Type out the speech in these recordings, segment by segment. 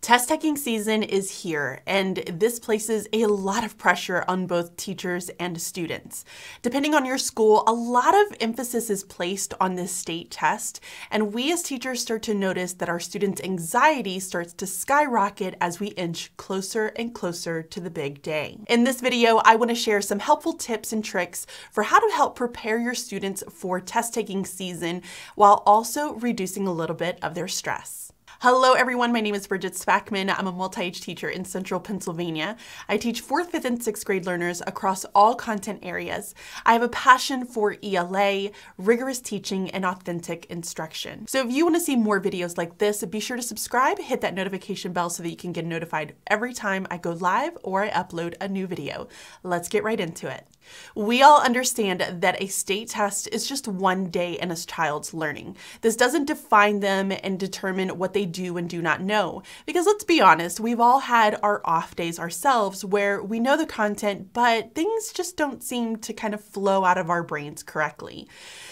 Test taking season is here, and this places a lot of pressure on both teachers and students. Depending on your school, a lot of emphasis is placed on this state test, and we as teachers start to notice that our students' anxiety starts to skyrocket as we inch closer and closer to the big day. In this video, I want to share some helpful tips and tricks for how to help prepare your students for test taking season while also reducing a little bit of their stress. Hello everyone, my name is Bridget Spackman. I'm a multi-age teacher in Central Pennsylvania. I teach 4th, 5th, and 6th grade learners across all content areas. I have a passion for ELA, rigorous teaching, and authentic instruction. So if you want to see more videos like this, be sure to subscribe, hit that notification bell so that you can get notified every time I go live or I upload a new video. Let's get right into it. We all understand that a state test is just one day in a child's learning. This doesn't define them and determine what they do and do not know. Because let's be honest, we've all had our off days ourselves where we know the content, but things just don't seem to kind of flow out of our brains correctly.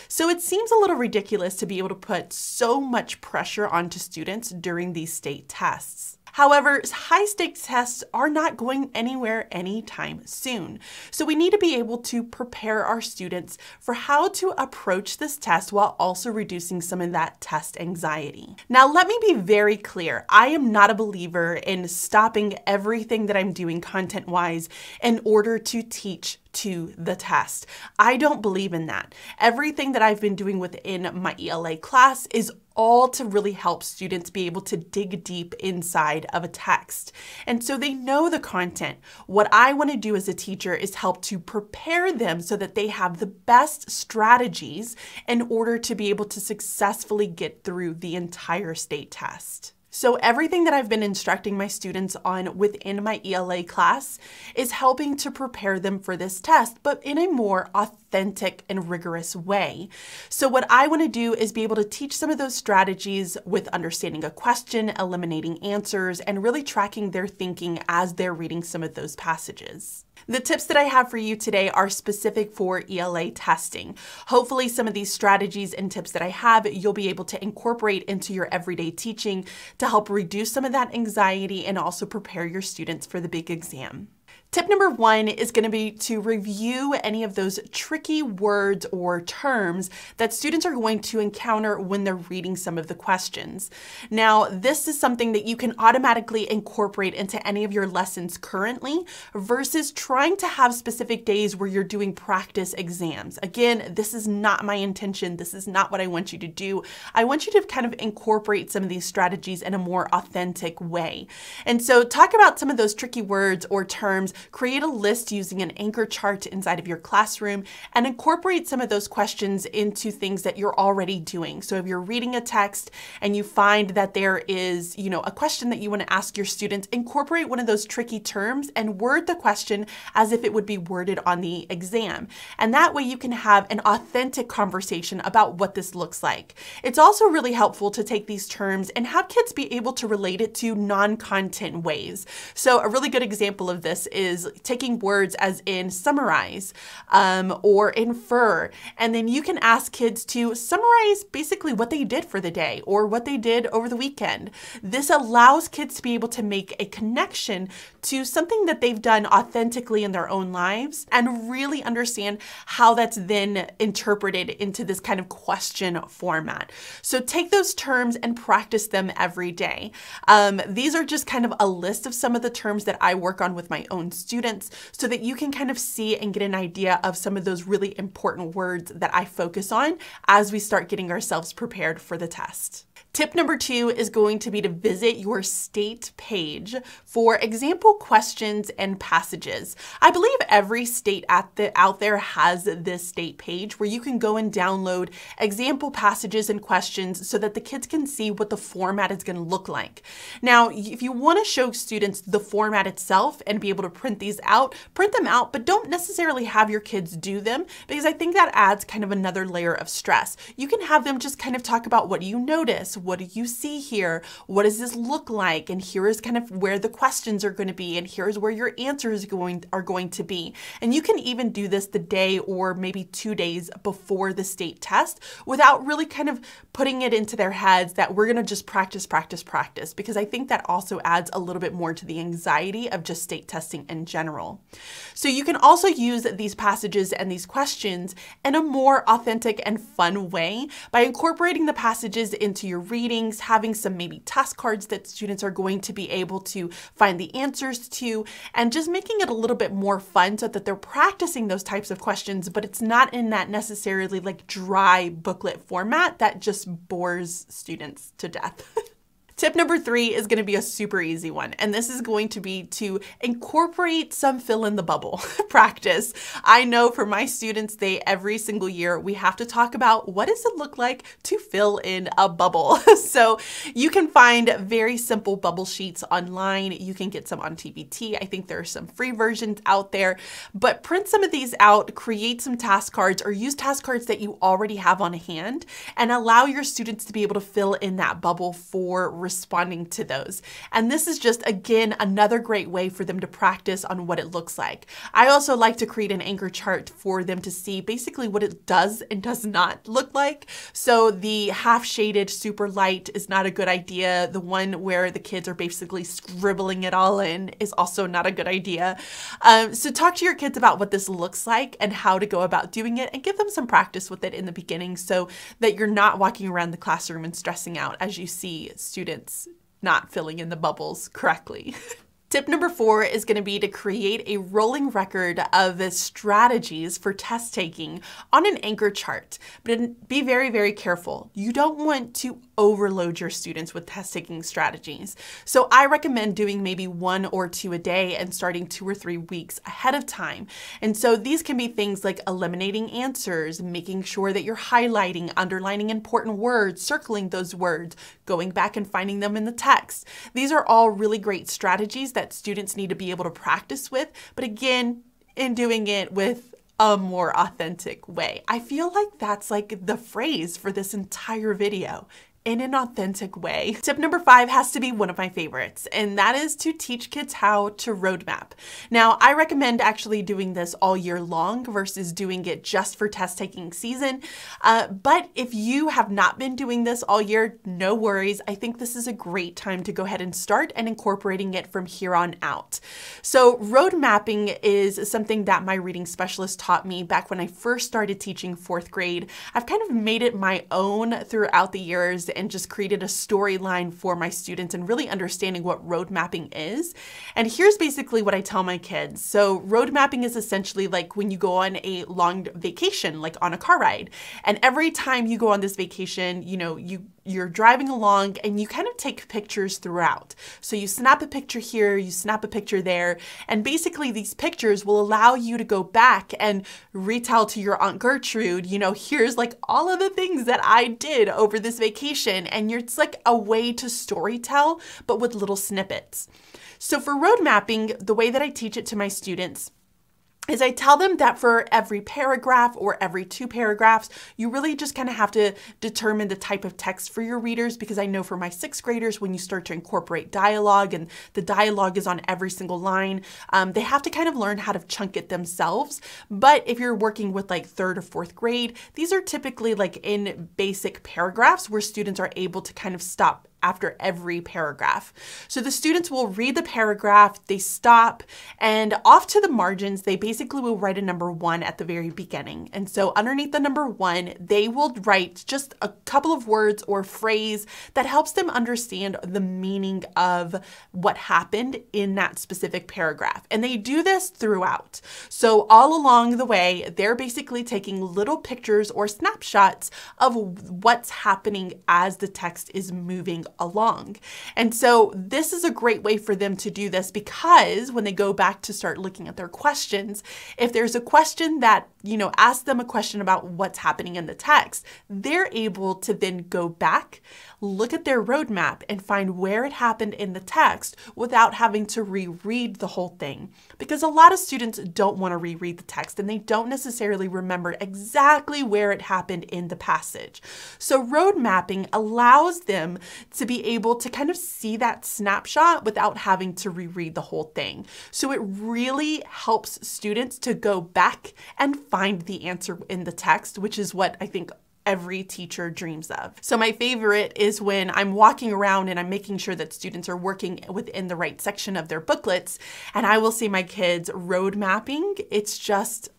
So it seems a little ridiculous to be able to put so much pressure onto students during these state tests. However, high-stakes tests are not going anywhere anytime soon. So we need to be able to prepare our students for how to approach this test while also reducing some of that test anxiety. Now, let me be very clear. I am not a believer in stopping everything that I'm doing content-wise in order to teach to the test. I don't believe in that. Everything that I've been doing within my ELA class is all to really help students be able to dig deep inside of a text. And so they know the content. What I want to do as a teacher is help to prepare them so that they have the best strategies in order to be able to successfully get through the entire state test. So everything that I've been instructing my students on within my ELA class is helping to prepare them for this test, but in a more authentic and rigorous way. So what I want to do is be able to teach some of those strategies with understanding a question, eliminating answers, and really tracking their thinking as they're reading some of those passages. The tips that I have for you today are specific for ELA testing. Hopefully some of these strategies and tips that I have, you'll be able to incorporate into your everyday teaching to help reduce some of that anxiety and also prepare your students for the big exam. Tip number 1 is going to be to review any of those tricky words or terms that students are going to encounter when they're reading some of the questions. Now, this is something that you can automatically incorporate into any of your lessons currently versus trying to have specific days where you're doing practice exams. Again, this is not my intention. This is not what I want you to do. I want you to kind of incorporate some of these strategies in a more authentic way. And so talk about some of those tricky words or terms. Create a list using an anchor chart inside of your classroom and incorporate some of those questions into things that you're already doing. So if you're reading a text and you find that there is, a question that you want to ask your students, incorporate one of those tricky terms and word the question as if it would be worded on the exam. And that way you can have an authentic conversation about what this looks like. It's also really helpful to take these terms and have kids be able to relate it to non-content ways. So a really good example of this is taking words as in summarize or infer, and then you can ask kids to summarize basically what they did for the day or what they did over the weekend. This allows kids to be able to make a connection to something that they've done authentically in their own lives and really understand how that's then interpreted into this kind of question format. So take those terms and practice them every day. These are just kind of a list of some of the terms that I work on with my own students so that you can kind of see and get an idea of some of those really important words that I focus on as we start getting ourselves prepared for the test. Tip number 2 is going to be to visit your state page for example questions and passages. I believe every state out there has this state page where you can go and download example passages and questions so that the kids can see what the format is going to look like. Now, if you want to show students the format itself and be able to print these out, print them out, but don't necessarily have your kids do them because I think that adds kind of another layer of stress. You can have them just kind of talk about what you notice this? What do you see here? What does this look like? And here is kind of where the questions are going to be, and here's where your answers are going to be. And you can even do this the day or maybe 2 days before the state test without really kind of putting it into their heads that we're going to just practice, because I think that also adds a little bit more to the anxiety of just state testing in general. So you can also use these passages and these questions in a more authentic and fun way by incorporating the passages into your readings, having some maybe task cards that students are going to be able to find the answers to, and just making it a little bit more fun so that they're practicing those types of questions, but it's not in that necessarily like dry booklet format that just bores students to death. Tip number 3 is going to be a super easy one, and this is going to be to incorporate some fill in the bubble practice. I know for my students, every single year we have to talk about what does it look like to fill in a bubble. So you can find very simple bubble sheets online. You can get some on TBT. I think there are some free versions out there, but print some of these out, create some task cards, or use task cards that you already have on hand, and allow your students to be able to fill in that bubble for responding to those. And this is just, again, another great way for them to practice on what it looks like. I also like to create an anchor chart for them to see basically what it does and does not look like. So the half shaded super light is not a good idea. The one where the kids are basically scribbling it all in is also not a good idea. So talk to your kids about what this looks like and how to go about doing it, and give them some practice with it in the beginning so that you're not walking around the classroom and stressing out as you see students not filling in the bubbles correctly. Tip number 4 is going to be to create a rolling record of the strategies for test taking on an anchor chart. But be very, very careful. You don't want to overload your students with test taking strategies. So I recommend doing maybe 1 or 2 a day and starting 2 or 3 weeks ahead of time. And so these can be things like eliminating answers, making sure that you're highlighting, underlining important words, circling those words, going back and finding them in the text. These are all really great strategies that students need to be able to practice with, but again, in doing it with a more authentic way. I feel like that's like the phrase for this entire video. In an authentic way. Tip number 5 has to be one of my favorites, and that is to teach kids how to roadmap. Now, I recommend actually doing this all year long versus doing it just for test taking season. But if you have not been doing this all year, no worries. I think this is a great time to go ahead and start and incorporating it from here on out. So road mapping is something that my reading specialist taught me back when I first started teaching 4th grade. I've kind of made it my own throughout the years and just created a storyline for my students and really understanding what road mapping is. And here's basically what I tell my kids. So road mapping is essentially like when you go on a long vacation, like on a car ride. And every time you go on this vacation, you know, you're driving along and you kind of take pictures throughout. So you snap a picture here, you snap a picture there, and basically these pictures will allow you to go back and retell to your Aunt Gertrude, you know, here's like all of the things that I did over this vacation. And it's like a way to storytell, but with little snippets. So for road mapping, the way that I teach it to my students is I tell them that for every paragraph or every 2 paragraphs, you really just kind of have to determine the type of text for your readers, because I know for my 6th graders, when you start to incorporate dialogue and the dialogue is on every single line, they have to kind of learn how to chunk it themselves. But if you're working with like 3rd or 4th grade, these are typically like in basic paragraphs where students are able to kind of stop after every paragraph. So the students will read the paragraph, they stop, and off to the margins, they basically will write a number 1 at the very beginning. And so underneath the number 1, they will write just a couple of words or phrase that helps them understand the meaning of what happened in that specific paragraph. And they do this throughout. So all along the way, they're basically taking little pictures or snapshots of what's happening as the text is moving along. And so this is a great way for them to do this, because when they go back to start looking at their questions, if there's a question that, ask them a question about what's happening in the text, they're able to then go back, look at their roadmap, and find where it happened in the text without having to reread the whole thing. Because a lot of students don't want to reread the text and they don't necessarily remember exactly where it happened in the passage. So road mapping allows them to be able to kind of see that snapshot without having to reread the whole thing. So it really helps students to go back and find the answer in the text, which is what I think every teacher dreams of. So my favorite is when I'm walking around and I'm making sure that students are working within the right section of their booklets, and I will see my kids road mapping. It's just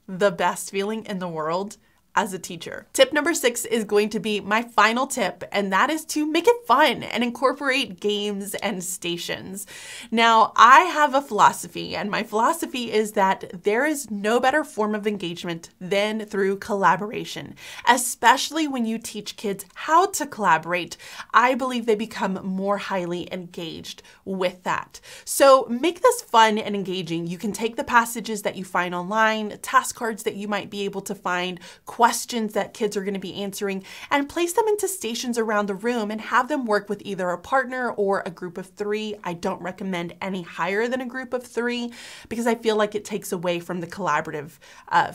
the best feeling in the world as a teacher. Tip number 6 is going to be my final tip, and that is to make it fun and incorporate games and stations. Now, I have a philosophy, and my philosophy is that there is no better form of engagement than through collaboration, especially when you teach kids how to collaborate. I believe they become more highly engaged with that. So make this fun and engaging. You can take the passages that you find online, task cards that you might be able to find, questions that kids are going to be answering, and place them into stations around the room and have them work with either a partner or a group of 3. I don't recommend any higher than a group of 3 because I feel like it takes away from the collaborative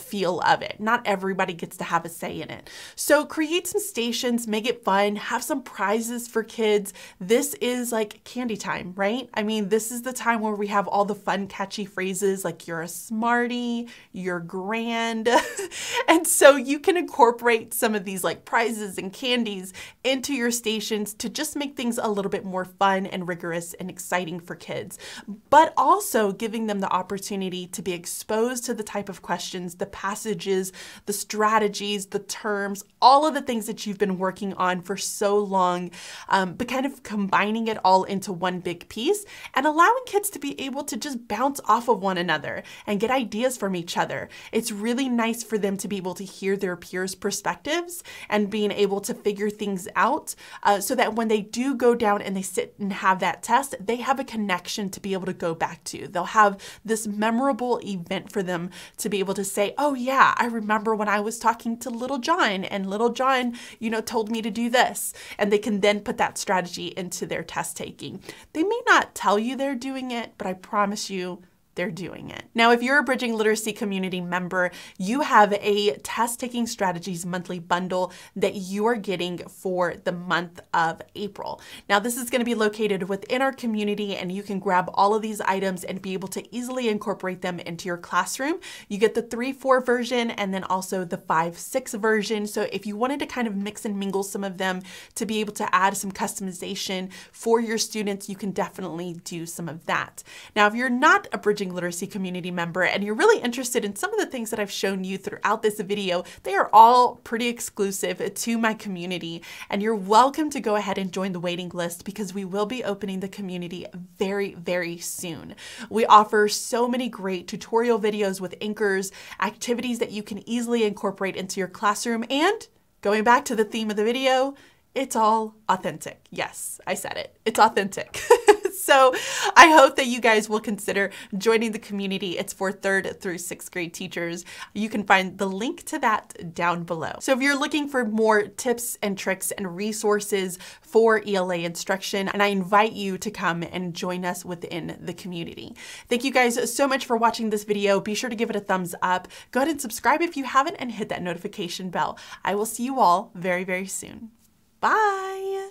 feel of it. Not everybody gets to have a say in it. So create some stations, make it fun, have some prizes for kids. This is like candy time, right? I mean, this is the time where we have all the fun, catchy phrases like you're a smarty, you're grand. And so you can incorporate some of these like prizes and candies into your stations to just make things a little bit more fun and rigorous and exciting for kids, but also giving them the opportunity to be exposed to the type of questions, the passages, the strategies, the terms, all of the things that you've been working on for so long, but kind of combining it all into one big piece and allowing kids to be able to just bounce off of one another and get ideas from each other. It's really nice for them to be able to hear their peers' perspectives and being able to figure things out so that when they do go down and they sit and have that test, they have a connection to be able to go back to. They'll have this memorable event for them to be able to say, oh yeah, I remember when I was talking to little John and little John, told me to do this. And they can then put that strategy into their test taking. They may not tell you they're doing it, but I promise you, they're doing it. Now, if you're a Bridging Literacy community member, you have a Test Taking Strategies monthly bundle that you are getting for the month of April. Now, this is going to be located within our community, and you can grab all of these items and be able to easily incorporate them into your classroom. You get the 3-4 version and then also the 5-6 version. So if you wanted to kind of mix and mingle some of them to be able to add some customization for your students, you can definitely do some of that. Now, if you're not a Bridging Literacy community member and you're really interested in some of the things that I've shown you throughout this video, they are all pretty exclusive to my community, and you're welcome to go ahead and join the waiting list because we will be opening the community very, very soon. We offer so many great tutorial videos with anchors, activities that you can easily incorporate into your classroom, and going back to the theme of the video, it's all authentic. Yes, I said it. It's authentic. So I hope that you guys will consider joining the community. It's for 3rd through 6th grade teachers. You can find the link to that down below. So if you're looking for more tips and tricks and resources for ELA instruction, and I invite you to come and join us within the community. Thank you guys so much for watching this video. Be sure to give it a thumbs up. Go ahead and subscribe if you haven't and hit that notification bell. I will see you all very, very soon. Bye.